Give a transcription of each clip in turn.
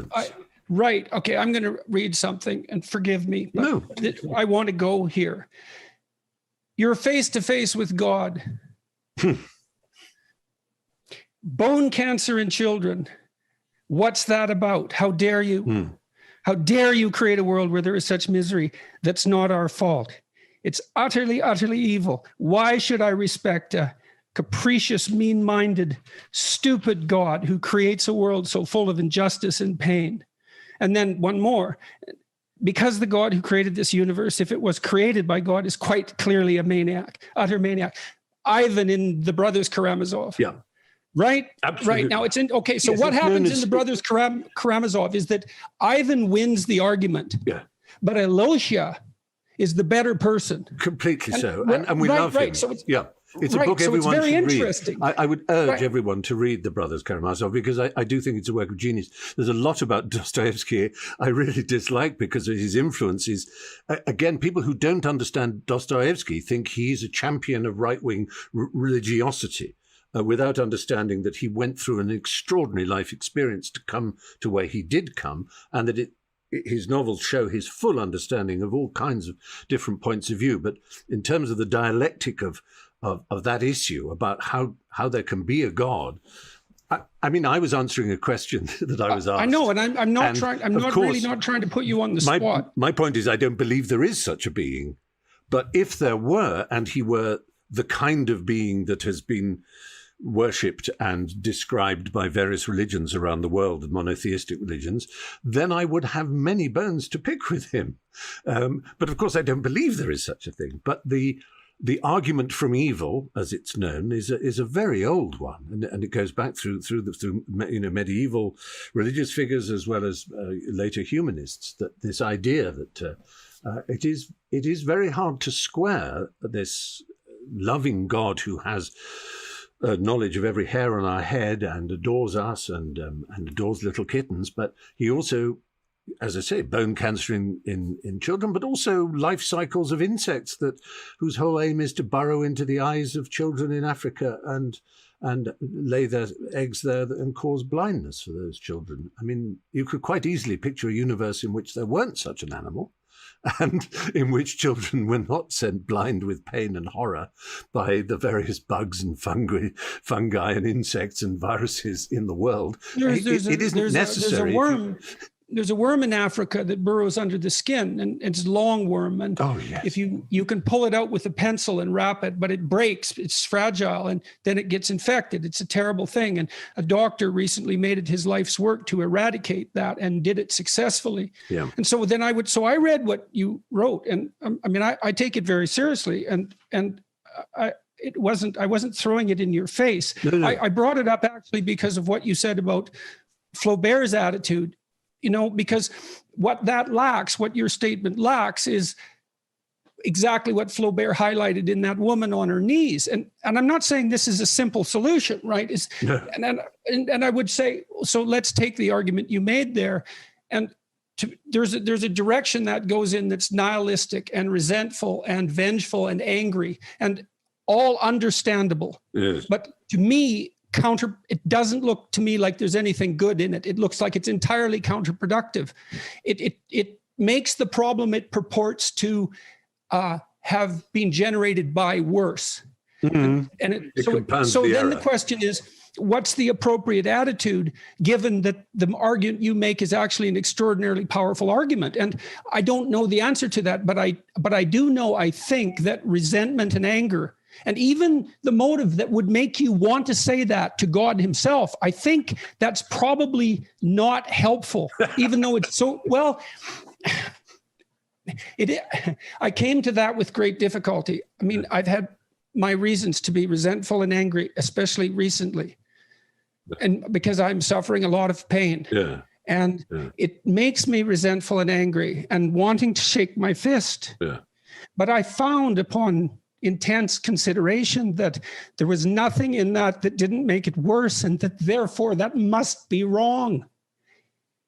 difference. Right. Okay. I'm going to read something, and forgive me. But No. I want to go here. You're face to face with God. Bone cancer in children. What's that about? How dare you? How dare you create a world where there is such misery? That's not our fault. It's utterly, utterly evil. Why should I respect a capricious, mean-minded, stupid God who creates a world so full of injustice and pain? And then one more, because the God who created this universe, if it was created by God, is quite clearly a maniac, utter maniac. Ivan in the Brothers Karamazov. Yeah. Right? Absolutely. Right. Now it's in, okay. So Yes, what it's known happens as- in the Brothers Karamazov is that Ivan wins the argument. Yeah. But Elosia is the better person. Completely so. And we love him. Right. So it's, yeah. It's a right, book so it's everyone very should interesting. read. I would urge Right. everyone to read The Brothers Karamazov, because I do think it's a work of genius. There's a lot about Dostoevsky I really dislike because of his influences. Again, people who don't understand Dostoevsky think he's a champion of right-wing religiosity, without understanding that he went through an extraordinary life experience to come to where he did come, and that his novels show his full understanding of all kinds of different points of view. But in terms of the dialectic of that issue about how there can be a God, I mean, I was answering a question that I was asked. I know, and I'm not And trying. I'm of not course, really not trying to put you on the spot. My point is, I don't believe there is such a being. But if there were, and he were the kind of being that has been worshipped and described by various religions around the world, monotheistic religions, then I would have many bones to pick with him. But of course, I don't believe there is such a thing. But the argument from evil, as it's known, is a very old one, and it goes back through medieval religious figures as well as later humanists. That this idea that it is very hard to square this loving God who has knowledge of every hair on our head and adores us and adores little kittens, but he also, as I say, bone cancer in children, but also life cycles of insects whose whole aim is to burrow into the eyes of children in Africa and lay their eggs there and cause blindness for those children. I mean, you could quite easily picture a universe in which there weren't such an animal, and in which children were not sent blind with pain and horror by the various bugs and fungi and insects and viruses in the world. It isn't necessary. There's a worm in Africa that burrows under the skin, and it's a long worm. And if you can pull it out with a pencil and wrap it, but it breaks, it's fragile, and then it gets infected. It's a terrible thing. And a doctor recently made it his life's work to eradicate that and did it successfully. Yeah. And so then I read what you wrote, and I mean, I take it very seriously, and I wasn't throwing it in your face. No. I brought it up actually because of what you said about Flaubert's attitude. You know, because what your statement lacks is exactly what Flaubert highlighted in that woman on her knees. And I'm not saying this is a simple solution, right? And I would say, so let's take the argument you made there. And there's a direction that goes in that's nihilistic and resentful and vengeful and angry and all understandable. Yes. But to me, it doesn't look to me like there's anything good in it. It looks like it's entirely counterproductive. It makes the problem it purports to have been generated by worse. Mm-hmm. So then the question is, what's the appropriate attitude given that the argument you make is actually an extraordinarily powerful argument? And I don't know the answer to that, but I do know, I think that resentment and anger, and even the motive that would make you want to say that to God himself, I think that's probably not helpful, even though it's so, well, I came to that with great difficulty. I mean, I've had my reasons to be resentful and angry, especially recently, and because I'm suffering a lot of pain. Yeah. And it makes me resentful and angry and wanting to shake my fist. Yeah. But I found upon intense consideration that there was nothing in that didn't make it worse, and that therefore that must be wrong.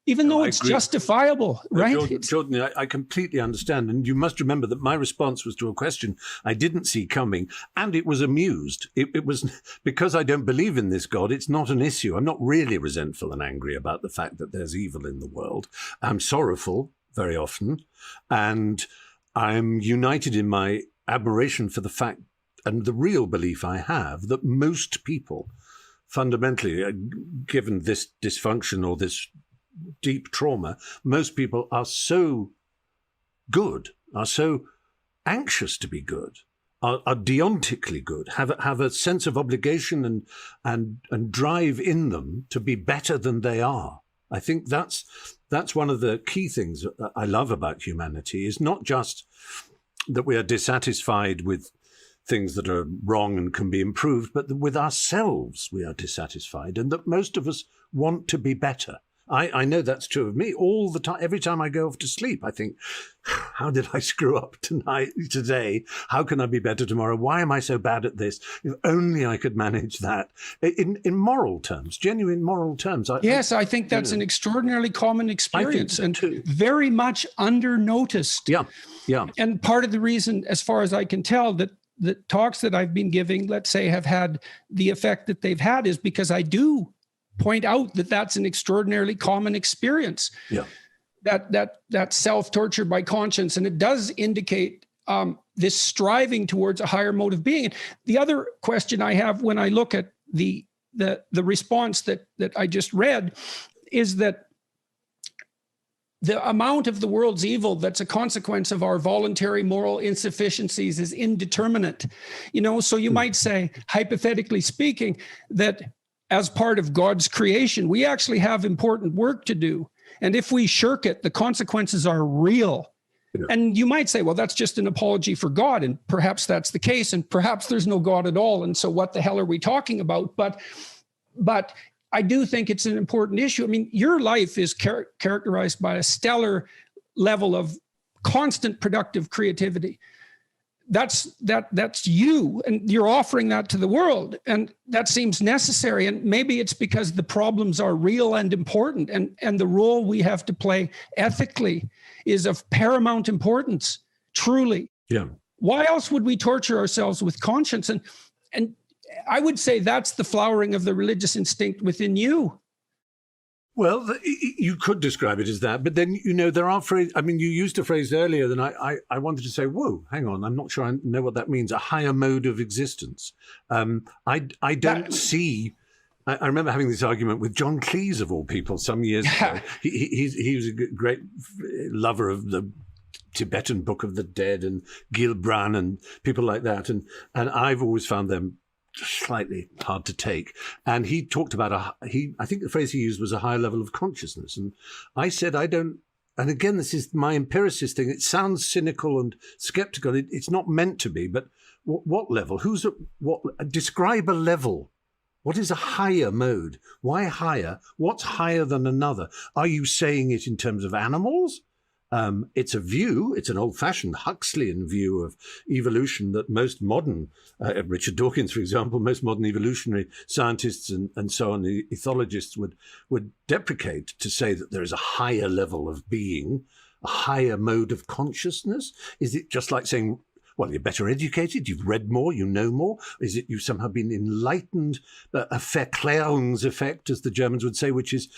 even though it's justifiable, right? Jordan, I completely understand. And you must remember that my response was to a question I didn't see coming, and it was amused. It was because I don't believe in this God, it's not an issue. I'm not really resentful and angry about the fact that there's evil in the world. I'm sorrowful very often, and I'm united in my admiration for the fact and the real belief I have that most people, fundamentally, given this dysfunction or this deep trauma, most people are so good, are so anxious to be good, are deontically good, have a sense of obligation and drive in them to be better than they are. I think that's one of the key things that I love about humanity, is not just that we are dissatisfied with things that are wrong and can be improved, but that with ourselves we are dissatisfied, and that most of us want to be better. I know that's true of me all the time. Every time I go off to sleep, I think, how did I screw up today? How can I be better tomorrow? Why am I so bad at this? If only I could manage that. In moral terms, genuine moral terms. I think that's an extraordinarily common experience, and very much under-noticed. Yeah. And part of the reason, as far as I can tell, that the talks that I've been giving, let's say, have had the effect that they've had, is because I do point out that that's an extraordinarily common experience. Yeah. That self-torture by conscience. And it does indicate this striving towards a higher mode of being. And the other question I have when I look at the response that I just read is that the amount of the world's evil that's a consequence of our voluntary moral insufficiencies is indeterminate. So you might say, hypothetically speaking, that as part of God's creation, we actually have important work to do. And if we shirk it, the consequences are real. Yeah. And you might say, well, that's just an apology for God. And perhaps that's the case. And perhaps there's no God at all. And so what the hell are we talking about? But I do think it's an important issue. I mean, your life is characterized by a stellar level of constant productive creativity. That's you, and you're offering that to the world, and that seems necessary. And maybe it's because the problems are real and important, and the role we have to play ethically is of paramount importance, truly. Yeah. Why else would we torture ourselves with conscience? And I would say that's the flowering of the religious instinct within you. Well, you could describe it as that, but then, there are phrases. I mean, you used a phrase earlier that I wanted to say, whoa, hang on, I'm not sure I know what that means, a higher mode of existence. I don't see... I remember having this argument with John Cleese, of all people, some years ago. He was a great lover of the Tibetan Book of the Dead and Gilbran and people like that, and I've always found them slightly hard to take. And he talked about I think the phrase he used was a higher level of consciousness. And I said, I don't, and again, this is my empiricist thing. It sounds cynical and skeptical. It's not meant to be, but what level? Describe a level. What is a higher mode? Why higher? What's higher than another? Are you saying it in terms of animals? It's a view, it's an old-fashioned Huxleyan view of evolution that most modern, Richard Dawkins, for example, most modern evolutionary scientists and so on, the ethologists would deprecate, to say that there is a higher level of being, a higher mode of consciousness. Is it just like saying, well, you're better educated, you've read more, you know more? Is it you've somehow been enlightened, a Verklärungs effect, as the Germans would say, which is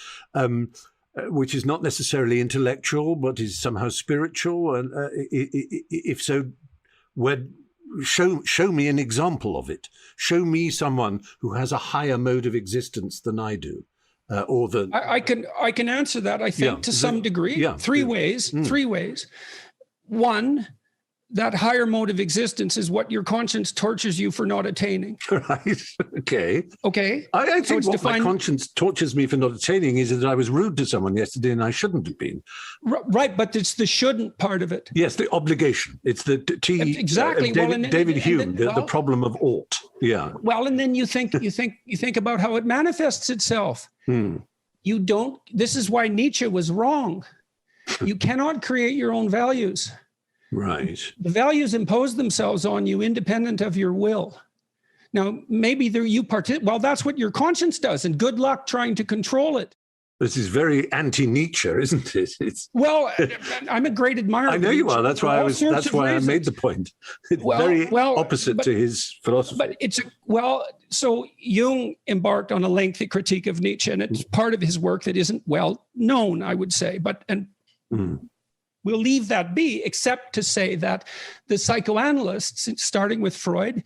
not necessarily intellectual, but is somehow spiritual? And if so, show me an example of it. Show me someone who has a higher mode of existence than I do. I can answer that, I think, to some degree. Yeah, Three ways. One, that higher mode of existence is what your conscience tortures you for not attaining. Right. Okay. I think so what my conscience tortures me for not attaining is that I was rude to someone yesterday and I shouldn't have been. Right, but it's the shouldn't part of it. Yes, the obligation. It's the exactly. David Hume, the problem of ought. Yeah. Well, and then you think about how it manifests itself. You don't. This is why Nietzsche was wrong. You cannot create your own values. Right. The values impose themselves on you independent of your will. Now, maybe that's what your conscience does, and good luck trying to control it. This is very anti-Nietzsche, isn't it? Well, I'm a great admirer. I know you are. That's why I made the point. It's very opposite to his philosophy. But so Jung embarked on a lengthy critique of Nietzsche, and it's part of his work that isn't well known, I would say. We'll leave that be, except to say that the psychoanalysts, starting with Freud,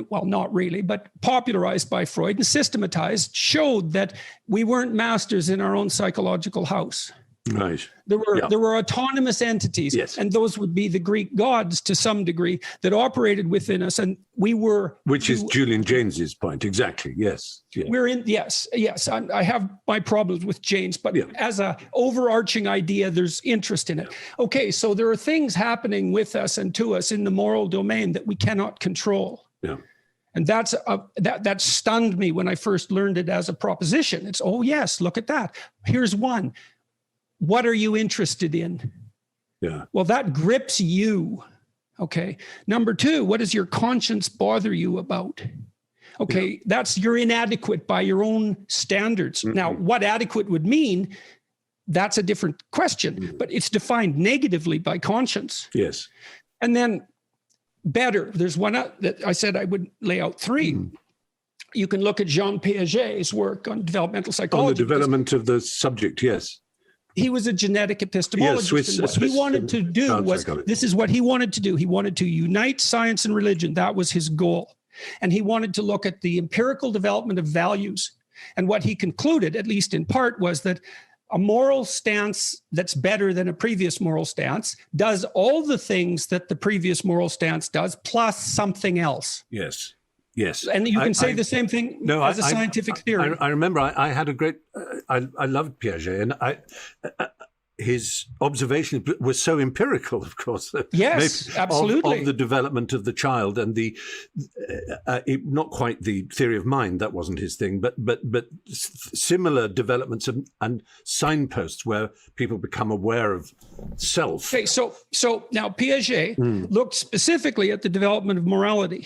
well, not really, but popularized by Freud and systematized, showed that we weren't masters in our own psychological house. Right. There were autonomous entities, and those would be the Greek gods to some degree that operated within us, and we were. Which is Julian Jaynes's point, exactly. Yes. Yeah. We're in. Yes. I have my problems with Jaynes, but as a overarching idea, there's interest in it. Okay, so there are things happening with us and to us in the moral domain that we cannot control. Yeah. And that stunned me when I first learned it as a proposition. It's, oh yes, look at that. Here's one. What are you interested in? Yeah. Well, that grips you. Okay. Number two, what does your conscience bother you about? Okay. You're inadequate by your own standards. Mm-hmm. Now, what adequate would mean, that's a different question, but it's defined negatively by conscience. Yes. And then better, there's one that I said I would lay out three. You can look at Jean Piaget's work on developmental psychology. On the development of the subject, yes. He was a genetic epistemologist. Yes, what he wanted to do was, this is what he wanted to do. He wanted to unite science and religion. That was his goal. And he wanted to look at the empirical development of values. And what he concluded, at least in part, was that a moral stance that's better than a previous moral stance does all the things that the previous moral stance does, plus something else. Yes. Yes. And you can say the same thing as a scientific theory. I remember I had a great, I loved Piaget, and his observation was so empirical, of course. Yes, absolutely. Of the development of the child and not quite the theory of mind, that wasn't his thing, but similar developments and signposts where people become aware of self. Okay, so now Piaget looked specifically at the development of morality,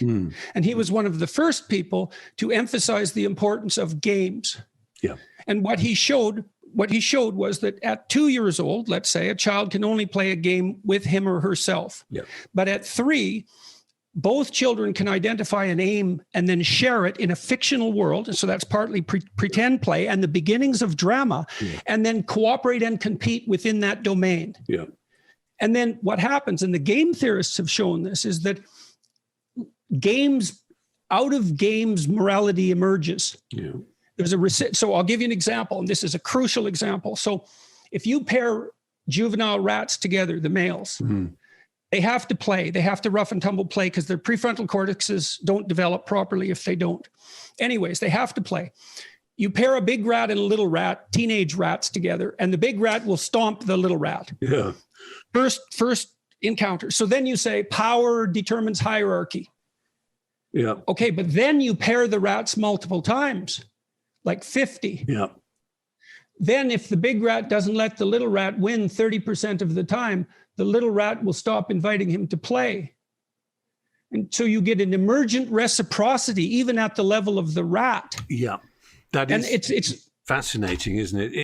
and he was one of the first people to emphasize the importance of games. Yeah. And what he showed was that at 2 years old, let's say, a child can only play a game with him or herself. Yeah. But at 3, both children can identify an aim and then share it in a fictional world. And so that's partly pretend play and the beginnings of drama, and then cooperate and compete within that domain. Yeah. And then what happens, and the game theorists have shown this, is that out of games, morality emerges. Yeah. So I'll give you an example, and this is a crucial example. So if you pair juvenile rats together, the males, they have to play. They have to rough and tumble play because their prefrontal cortexes don't develop properly if they don't. Anyways, they have to play. You pair a big rat and a little rat, teenage rats together, and the big rat will stomp the little rat. Yeah. First encounter. So then you say power determines hierarchy. Yeah. Okay, but then you pair the rats multiple times. Like 50. Yeah. Then if the big rat doesn't let the little rat win 30% of the time, the little rat will stop inviting him to play. And so you get an emergent reciprocity, even at the level of the rat. Yeah. That is, it's fascinating, isn't it?